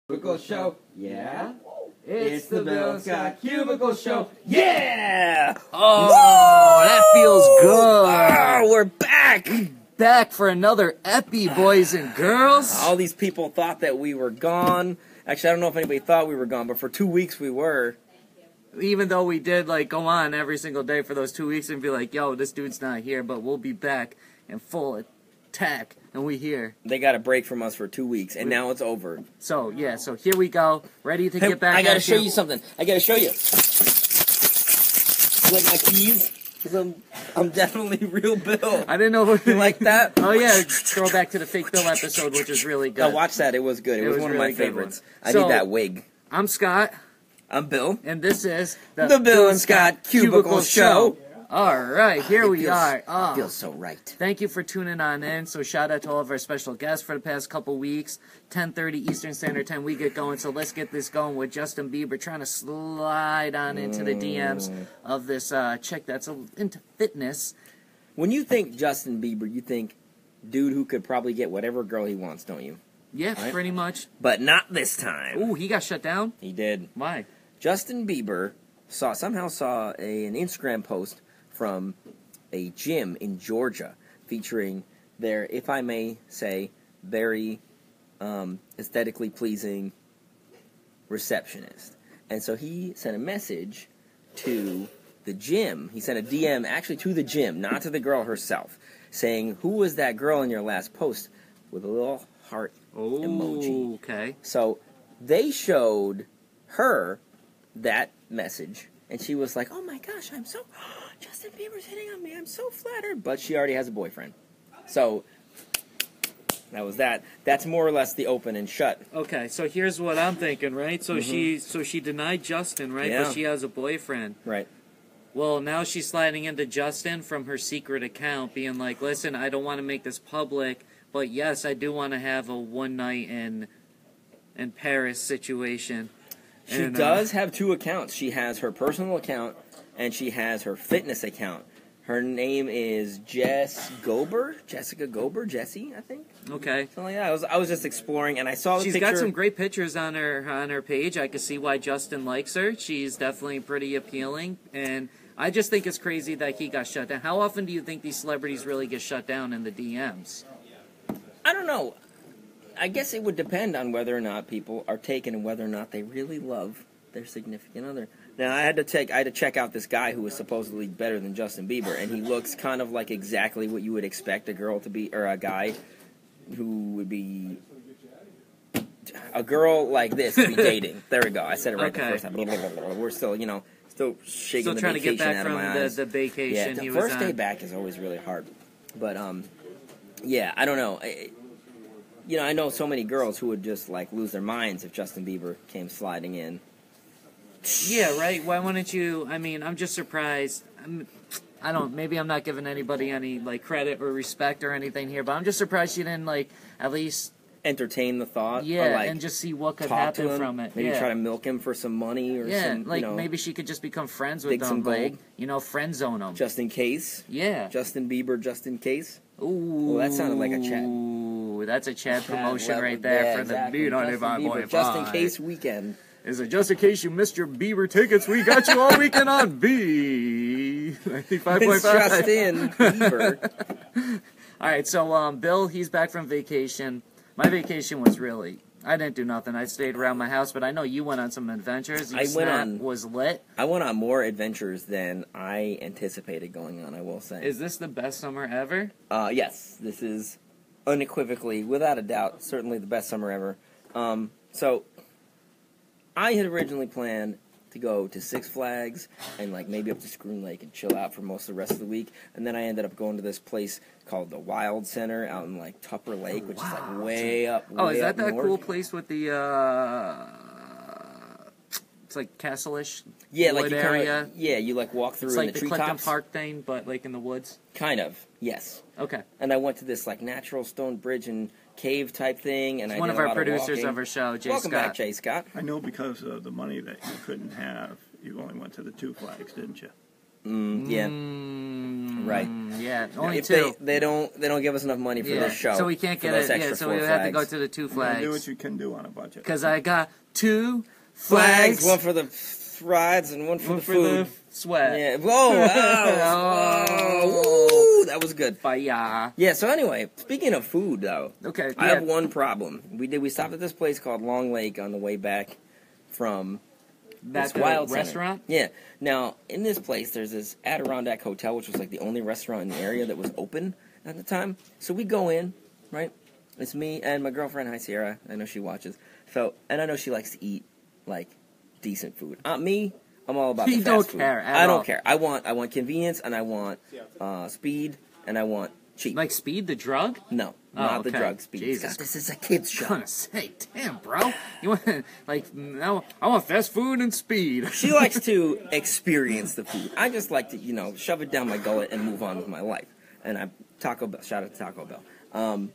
Cubicle Show, yeah. It's the Bill and Scott Cubicle Show, yeah. Oh, that feels good. Oh, we're back. Back for another epi, boys and girls. All these people thought that we were gone. Actually, I don't know if anybody thought we were gone, but for 2 weeks we were. Even though we did go on every single day for those 2 weeks and be like, yo, this dude's not here, but we'll be back in full attack, and we here. They got a break from us for 2 weeks, and now it's over. So, yeah, so here we go, ready to get back. I gotta show you something. I gotta show you. You like my keys? Because I'm definitely real Bill. I didn't know you like that. Oh, yeah, throw back to the Fake Bill episode, which is really good. I watched that. It was good. It was one really of my favorites. I So, need that wig. I'm Scott. I'm Bill. And this is the Bill and Scott Cubicle Show. Alright, here we are. Oh, feels so right. Thank you for tuning on in. So shout out to all of our special guests for the past couple weeks. 10:30 Eastern Standard Time we get going. So let's get this going with Justin Bieber trying to slide on into the DMs of this chick that's into fitness. When you think Justin Bieber, you think dude who could probably get whatever girl he wants, don't you? Yeah, right? Pretty much. But not this time. Ooh, he got shut down? He did. Why? Justin Bieber somehow saw an Instagram post from a gym in Georgia featuring their, if I may say, very aesthetically pleasing receptionist. And so he sent a message to the gym. He sent a DM actually to the gym, not to the girl herself, saying, "Who was that girl in your last post?" with a little heart emoji. Okay. So they showed her that message, and she was like, "Oh my gosh, Justin Bieber's hitting on me. I'm so flattered." But she already has a boyfriend. So that was that. That's more or less the open and shut. Okay, so here's what I'm thinking, right? So she denied Justin, right? Yeah. But she has a boyfriend. Right. Well, now she's sliding into Justin from her secret account, being like, "Listen, I don't want to make this public, but yes, I do want to have a one night in Paris situation." She does have two accounts. She has her personal account, and she has her fitness account. Her name is Jessica Gober, Jessie, I think. Okay. Something like that. I was just exploring, and I saw the picture. She's got some great pictures on her page. I can see why Justin likes her. She's definitely pretty appealing, and I just think it's crazy that he got shut down. How often do you think these celebrities really get shut down in the DMs? I don't know. I guess it would depend on whether or not people are taken and whether or not they really love their significant other. Now, I had to check out this guy who was supposedly better than Justin Bieber, and he looks kind of like exactly what you would expect a girl to be, or a guy who would be a girl like this to be dating. There we go. I said it right the first time. We're still, still shaking the trying to get back out from of my eyes. the vacation. Yeah, he the was first day on. back is always really hard. But yeah, I don't know. I know so many girls who would just lose their minds if Justin Bieber came sliding in. Yeah, right. Why wouldn't you? I mean, I'm just surprised. Maybe I'm not giving anybody any credit or respect or anything here, but I'm just surprised she didn't at least entertain the thought. Yeah, or, and just see what could happen from it. Maybe try to milk him for some money or some. Maybe she could just become friends with some him, gold. Friend zone him. Just in case. Yeah. Justin Bieber, just in case. Ooh. Well, that sounded like a Chad. Ooh, that's a Chad promotion right there for the B95.5. Just in case weekend. Is it just in case you missed your Bieber tickets? We got you all weekend on B95.5. It's Justin Bieber. All right, so Bill, he's back from vacation. My vacation was I didn't do nothing. I stayed around my house, but I know you went on some adventures. Was lit. I went on more adventures than I anticipated going on, I will say. Is this the best summer ever? Yes, this is unequivocally, without a doubt, certainly the best summer ever. So I had originally planned to go to Six Flags and maybe up to Scroon Lake and chill out for most of the rest of the week, and then I ended up going to this place called the Wild Center out in Tupper Lake, which is way up. Oh, is that north. cool place with the it's castle-ish wood area? You walk through in the treetops. It's the Clinton Park thing, but in the woods. Kind of, yes. Okay. And I went to this natural stone bridge and cave type thing, and it's one of our producers of our show, Jay Welcome Scott. back, Jay Scott. I know because of the money that you couldn't have, you only went to the 2 flags, didn't you? Yeah. right? Yeah, only If two. they don't give us enough money for this show, so we can't for get those it. extra Yeah, so 4 we have to flags. go to the 2 You flags. do what you can do on a budget. Because I got 2 flags, flags. one for the rides and one for the for food. the sweat. Yeah. Whoa! Whoa! Woo, that was good. Fire. Yeah. So anyway, speaking of food, though, Okay. I yeah. have one problem. We stopped at this place called Long Lake on the way back from That's this wild the restaurant? Center. Yeah. Now in this place, there's this Adirondack Hotel, which was like the only restaurant in the area that was open at the time. So we go in, right? It's me and my girlfriend. Hi, Sierra. I know she watches. So, and I know she likes to eat like decent food. Me, I'm all about the You fast don't food. care at I don't all. care. I want convenience, and I want speed, and I want cheap. Like Speed, the drug? No, Oh, not the okay. drug speed. Jesus. God, this is a kid's I'm show. gonna say, damn, bro. You want, like, no, I want fast food and speed. She likes to experience the food. I just like to, shove it down my gullet and move on with my life. And Taco Bell. Shout out to Taco Bell.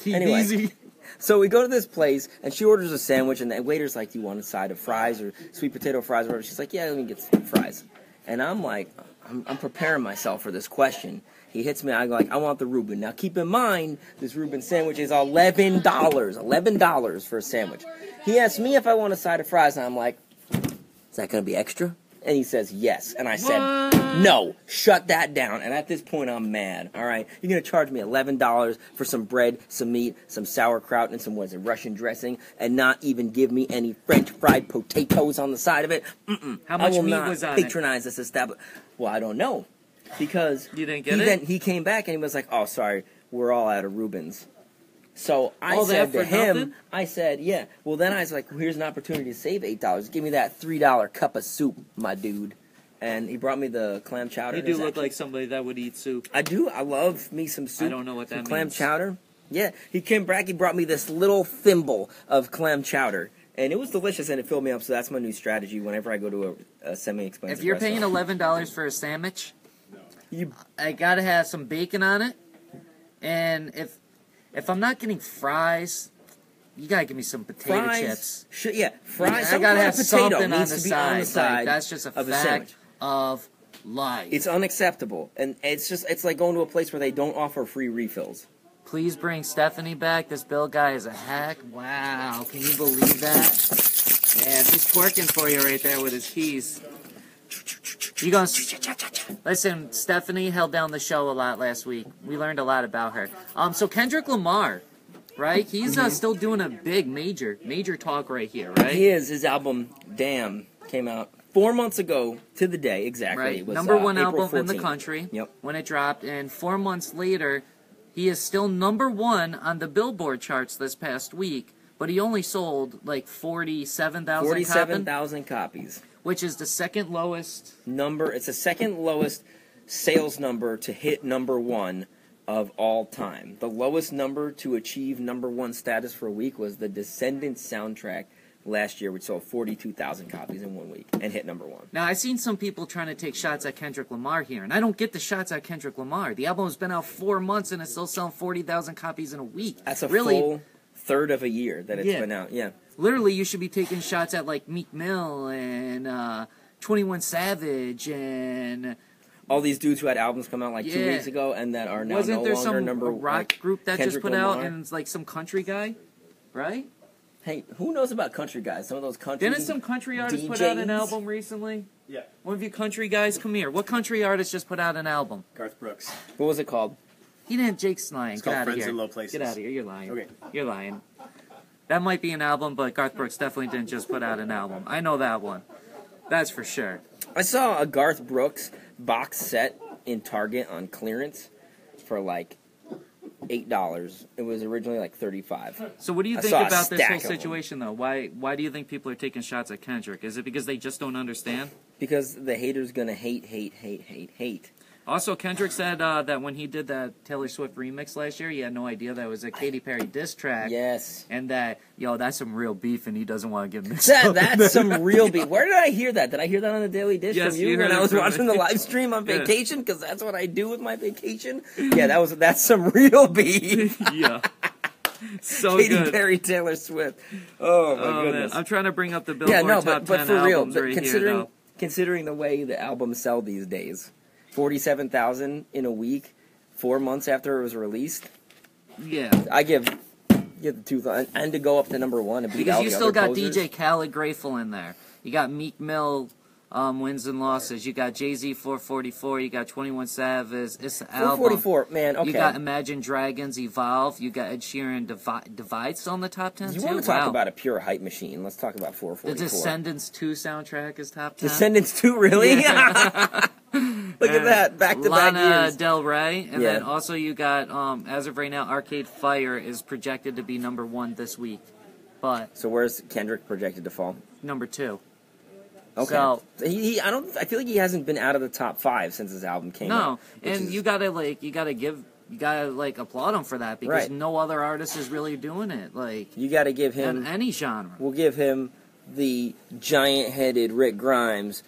Keep Anyway. easy. So we go to this place, and she orders a sandwich, and the waiter's like, do you want a side of fries or sweet potato fries or whatever? She's like, yeah, let me get some fries. And I'm like, I'm preparing myself for this question. He hits me, I go like, I want the Reuben. Now keep in mind, this Reuben sandwich is $11. $11 for a sandwich. He asks me if I want a side of fries, and I'm like, is that going to be extra? And he says, yes. And I said, no, shut that down. And at this point, I'm mad, all right? You're going to charge me $11 for some bread, some meat, some sauerkraut, and some, Russian dressing, and not even give me any French fried potatoes on the side of it? Mm-mm. How much I will meat not was on it? patronize this establishment. Well, I don't know. Because You didn't get it? he came back and he was like, oh, sorry, we're all out of Reubens. So I All said that to for him, nothing? I said, yeah. Well, then I was like, well, here's an opportunity to save $8. Give me that $3 cup of soup, my dude. And he brought me the clam chowder. You do look like somebody that would eat soup. I do. I love me some soup. I don't know what that some clam means. chowder. Yeah, he came back. He brought me this little thimble of clam chowder. And it was delicious, and it filled me up. So that's my new strategy whenever I go to a semi-expensive If you're paying restaurant. $11 for a sandwich, You I gotta have some bacon on it. And if I'm not getting fries, you gotta give me some potato chips. Fries. I Some gotta kind have of potato something on needs the to be side. on the side. Like, that's just a of a fact sandwich. of life. It's unacceptable, and it's like going to a place where they don't offer free refills. Please bring Stephanie back. This Bill guy is a hack. Wow, can you believe that? Yeah, he's twerking for you right there with his keys. You gonna listen? Stephanie held down the show a lot last week. We learned a lot about her. So Kendrick Lamar, right? He's still doing a big, major talk right here, right? His album Damn came out 4 months ago to the day exactly. Right, It was, number one April album in the 14th. country. Yep. When it dropped, and 4 months later, he is still number one on the Billboard charts this past week. But he only sold like 47,000 47,000 copies. which is the second lowest. It's the second lowest sales number to hit number one of all time. The lowest number to achieve number one status for a week was the Descendants soundtrack last year, which sold 42,000 copies in 1 week and hit number one. Now, I've seen some people trying to take shots at Kendrick Lamar here, and I don't get the shots at Kendrick Lamar. The album's been out 4 months, and it's still selling 40,000 copies in a week. That's a really, full third of a year that it's Yeah. been out. Yeah. Literally, you should be taking shots at, like, Meek Mill and 21 Savage and... All these dudes who had albums come out like 2 Yeah. weeks ago and that are now Wasn't no there longer some number rock like group that Kendrick just put Lamar. out, and it's like some country guy, right? Hey, who knows about country guys? Some of those country Didn't some country artist put out an DJs? album recently? Yeah. One of you country guys, come here. What country artist just put out an album? Garth Brooks. What was it called? He didn't. Jake's lying. It's Get called out of Friends here. in Low Places. Get out of here. You're lying. Okay. You're lying. That might be an album, but Garth Brooks definitely didn't just put out an album. I know that one. That's for sure. I saw a Garth Brooks box set in Target on clearance for like $8. It was originally like $35. So what do you I think saw a about this stack whole of them. situation, though? Why do you think people are taking shots at Kendrick? Is it because they just don't understand? Because the hater's gonna hate. Also, Kendrick said that when he did that Taylor Swift remix last year, he had no idea that it was a Katy Perry diss track. Yes. And that, that's some real beef, and he doesn't want to get mixed up. That's some real beef. Where did I hear that? Did I hear that on the Daily Dish Yes, from you you when heard I it was from watching me. the live stream on Yeah. vacation? Because that's what I do with my vacation. Yeah, that's some real beef. Yeah. So Katy good. Perry, Taylor Swift. Oh my Oh, man. goodness. I'm trying to bring up the Billboard Yeah, no, top but 10 for real, albums right here, though. considering the way the albums sell these days, $47,000 in a week, 4 months after it was released. Yeah. I give the 2,000, and to go up to number 1 and beat Because all you the still other got posers. DJ Khaled Grateful in there. You got Meek Mill wins and losses. You got Jay-Z 444. You got 21 Savage. It's the album. 444, man, okay. You got Imagine Dragons Evolve. You got Ed Sheeran Divide still in the top 10 You too? want to talk Wow. about a pure hype machine? Let's talk about The 444. Descendants 2 soundtrack is top 10. Descendants 2, really? Yeah. Look at that, back-to-back Lana years. Del Rey. And Yeah. then also you got, as of right now, Arcade Fire is projected to be number 1 this week. But So where's Kendrick projected to fall? number 2. Okay. So, I feel like he hasn't been out of the top 5 since his album came out. no, which and is- you gotta applaud him for that because Right. no other artist is really doing it, like, You got to give in him. any genre. We'll give him the giant-headed Rick Grimes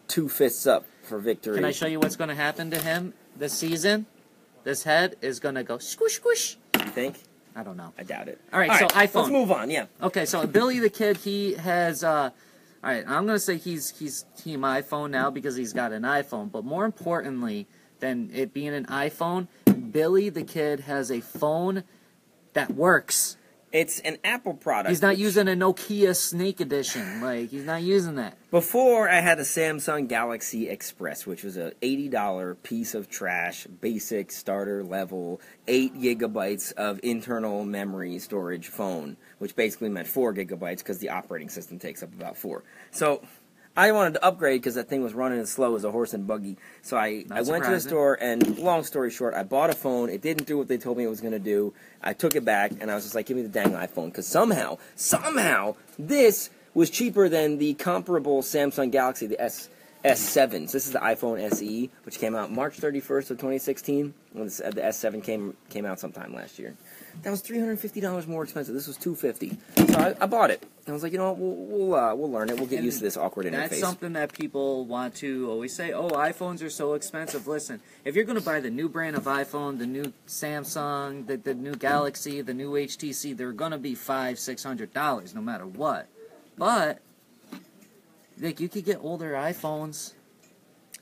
2 fists up for victory. Can I show you what's gonna happen to him this season? This head is gonna go squish squish. You think? I don't know. I doubt it. All right, so iPhone. Let's move on. Yeah. Okay, so Billy the Kid, he has. All right, I'm gonna say he's team iPhone now because he's got an iPhone. But more importantly than it being an iPhone, Billy the Kid has a phone that works. It's an Apple product. He's not which- using a Nokia Snake Edition. Like, he's not using that. Before, I had a Samsung Galaxy Express, which was a $80 piece of trash, basic starter level, 8 gigabytes of internal memory storage phone, which basically meant 4 gigabytes because the operating system takes up about 4. So I wanted to upgrade because that thing was running as slow as a horse and buggy. So I went to the surprising. store, and long story short, I bought a phone. It didn't do what they told me it was going to do. I took it back, and I was just like, give me the dang iPhone. Because somehow, this was cheaper than the comparable Samsung Galaxy, the S7. So this is the iPhone SE, which came out March 31st of 2016. When the S7 came out sometime last year. That was $350 more expensive. This was $250. So I bought it. I was like, you know what, we'll learn it. We'll get And used to this awkward interface. That's something that people want to always say, oh, iPhones are so expensive. Listen, if you're going to buy the new brand of iPhone, the new Samsung, the new Galaxy, the new HTC, they're going to be $500-$600 no matter what. But, like, you could get older iPhones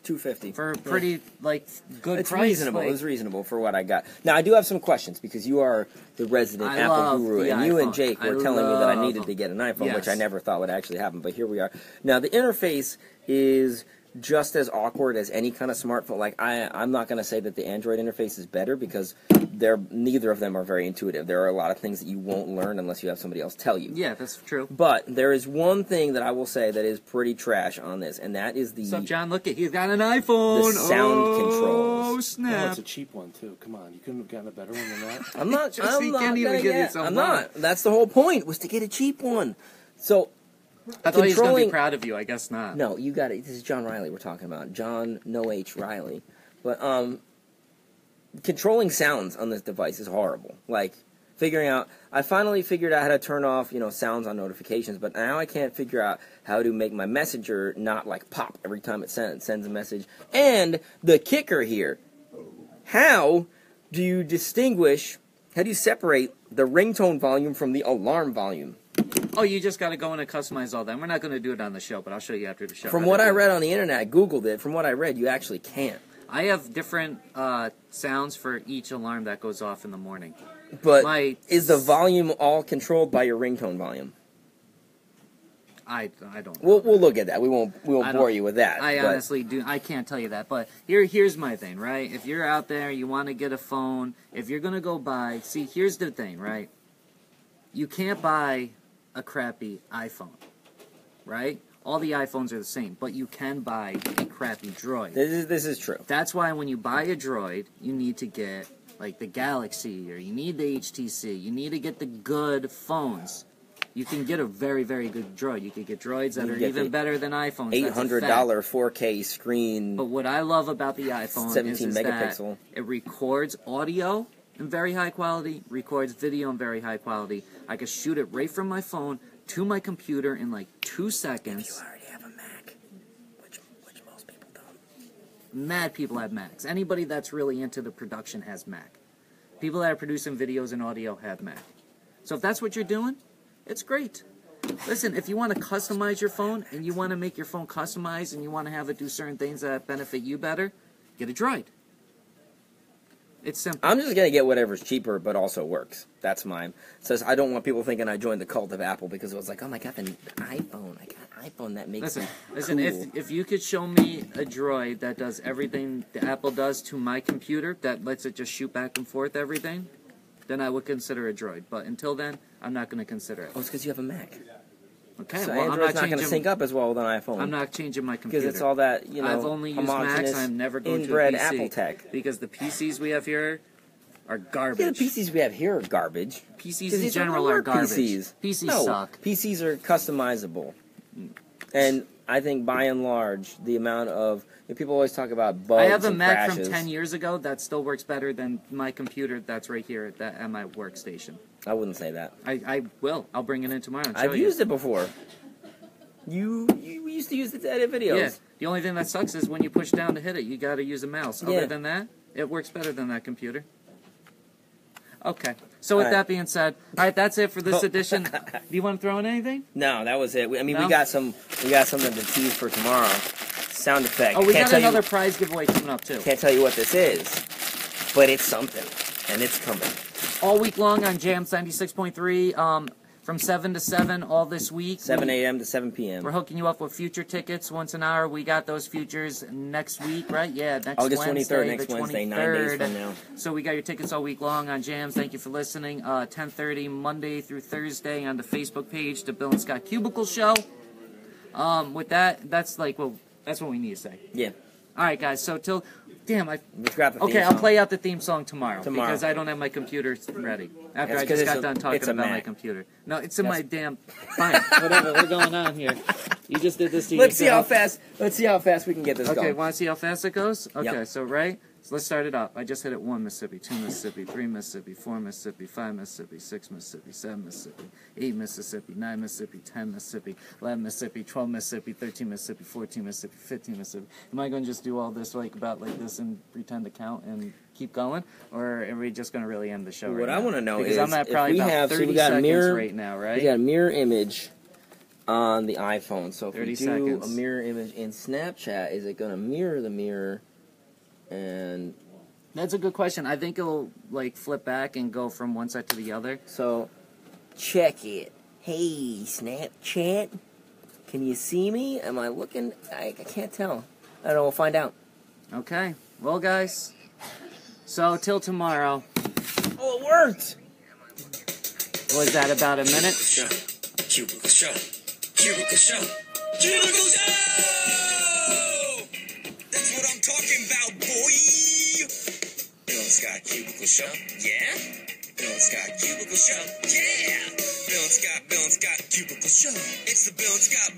$250 for a pretty, like, good It's price. reasonable. Like, It was reasonable for what I got. Now, I do have some questions because you are the resident I Apple love guru, the and you and iPhone. Jake I were telling me that I love needed them. to get an iPhone, which I Yes. never thought would actually happen, but here we are. Now, the interface is just as awkward as any kind of smartphone. Like, I'm not going to say that the Android interface is better because neither of them are very intuitive. There are a lot of things that you won't learn unless you have somebody else tell you. yeah, that's true. But there is one thing that I will say that is pretty trash on this, and that is the What's up, John? Look, he's got an iPhone. The sound Oh, controls. Oh, snap. it's a cheap one too. Come on, you couldn't have gotten a better one than that. I'm not. Just- I'm he not can't even gonna get get. his own I'm one. not. That's the whole point. Was to get a cheap one. So I thought he was going to controlling- be proud of you. I guess not. no, you got it. This is John Riley we're talking about. John No H Riley. But controlling sounds on this device is horrible. Like I finally figured out how to turn off, sounds on notifications, but now I can't figure out how to make my messenger not like pop every time it sends a message. And the kicker here, how do you separate the ringtone volume from the alarm volume? Oh, you just got to go in and customize all that. We're not going to do it on the show, but I'll show you after the show. From how to what do I it. read on the internet, I Googled it. From what I read, you actually can't. I have different sounds for each alarm that goes off in the morning. But is the volume all controlled by your ringtone volume? I don't. We'll look at that. We won't I bore don't- you with that. I but honestly do. I can't tell you that. But here's my thing, right? If you're out there, you want to get a phone. If you're gonna go buy, see, here's the thing, right? You can't buy a crappy iPhone, right? All the iPhones are the same, but you can buy a crappy Droid. this is true. That's why when you buy a Droid, you need to get like the Galaxy or you need the HTC. You need to get the good phones. You can get a very, very good Droid. You can get Droids that You are can get even the better than iPhones. $800 That's a fact. 4K screen. But what I love about the iPhone 17 is megapixel. that it records audio in very high quality, records video in very high quality. I can shoot it right from my phone to my computer in like 2 seconds. You already have a Mac, which most people don't. Mad people have Macs. Anybody that's really into the production has Mac. People that are producing videos and audio have Mac. So if that's what you're doing, it's great. Listen, if you want to customize your phone and you want to make your phone customized and you want to have it do certain things that benefit you better, get a Droid. It's simple. I'm just gonna get whatever's cheaper, but also works. That's mine. Says I don't want people thinking I joined the cult of Apple because it was like, oh my god, an iPhone. I got an iPhone that makes Listen. cool. If you could show me a Droid that does everything the Apple does to my computer, that lets it just shoot back and forth everything, then I would consider a Droid. But until then, I'm not going to consider it. Oh, it's because you have a Mac. Okay, So well, Android's not going to sync up as well with an iPhone. I'm not changing my computer. Because it's all that, I've only used Macs. I'm never going to inbred a PC Apple tech. because the PCs we have here are garbage. Yeah, the PCs we have here are garbage. PCs in general are garbage. PCs suck. PCs are customizable. And I think by and large, the amount of people always talk about bugs. I have a and Mac crashes. from 10 years ago that still works better than my computer that's right here at my workstation. I wouldn't say that. I will. I'll bring it in tomorrow and show I've you. used it before. You used to use it to edit videos. Yeah. The only thing that sucks is when you push down to hit it, you got to use a mouse. Yeah. Other than that, it works better than that computer. Okay. So with that being said, all right, that's it for this edition. Do you want to throw in anything? No, that was it. I mean, No? we got something to tease for tomorrow. Sound effect. Oh, we Can't got tell another prize giveaway coming up, too. Can't tell you what this is, but it's something, and it's coming. All week long on Jams 96.3, from 7 to 7 all this week. 7 a.m. to 7 p.m. We're hooking you up with future tickets once an hour. We got those futures next week, right? Yeah, next August 23rd, Wednesday, next the Wednesday, 9 days from now. So we got your tickets all week long on Jams. Thank you for listening. 10:30 Monday through Thursday on the Facebook page, the Bill and Scott Cubicle Show. With that, that's what we need to say. Yeah. All right, guys. So damn, Let's grab the theme okay, song. I'll play out the theme song tomorrow because I don't have my computer ready. After That's I just 'cause got done talking it's a about my Mac. computer. No, it's in my damn. Fine, whatever. We're going on here. You just did this to Let's see how yourself. fast. Let's see how fast we can get this Okay, going. want to see how fast it goes? Okay, Yep. so right. So let's start it up. I just hit it 1 Mississippi, 2 Mississippi, 3 Mississippi, 4 Mississippi, 5 Mississippi, 6 Mississippi, 7 Mississippi, 8 Mississippi, 9 Mississippi, 10 Mississippi, 11 Mississippi, 12 Mississippi, 13 Mississippi, 14 Mississippi, 15 Mississippi. Am I going to just do all this like this and pretend to count and keep going, or are we just going to really end the show? What right I now? want to know because is I'm at if probably we about have 30 we got a seconds mirror right now, right? We got a mirror image on the iPhone. So if 30 we do seconds. a mirror image in Snapchat, is it going to mirror the mirror? And That's a good question. I think it'll flip back and go from one side to the other. so check it. Hey, Snapchat, can you see me? Am I looking? I can't tell. I don't know. We'll find out. Okay. Well, guys. So till tomorrow. Oh, it worked. Was that about a minute? Cubicle Show. Cubicle Show. Cubicle Show! That's what I'm talking about, boy! Bill and Scott Cubicle Show. Yeah? Bill and Scott Cubicle Show. Yeah! Bill and Scott Cubicle Show. It's the Bill and Scott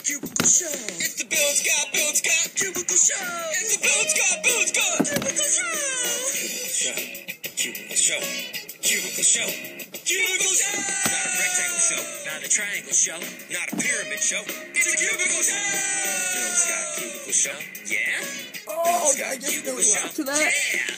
Cubicle Show. It's the Bill and Scott Cubicle Show. It's the Bill and Scott Cubicle Show. Cubicle Show. Cubicle Show. Cubicle Show. Not a rectangle show. Not a triangle show. Not a pyramid show. It's a cubicle show. Bill and Scott Cubicle Show. Yeah? Oh, I just really laughed to that. Yeah!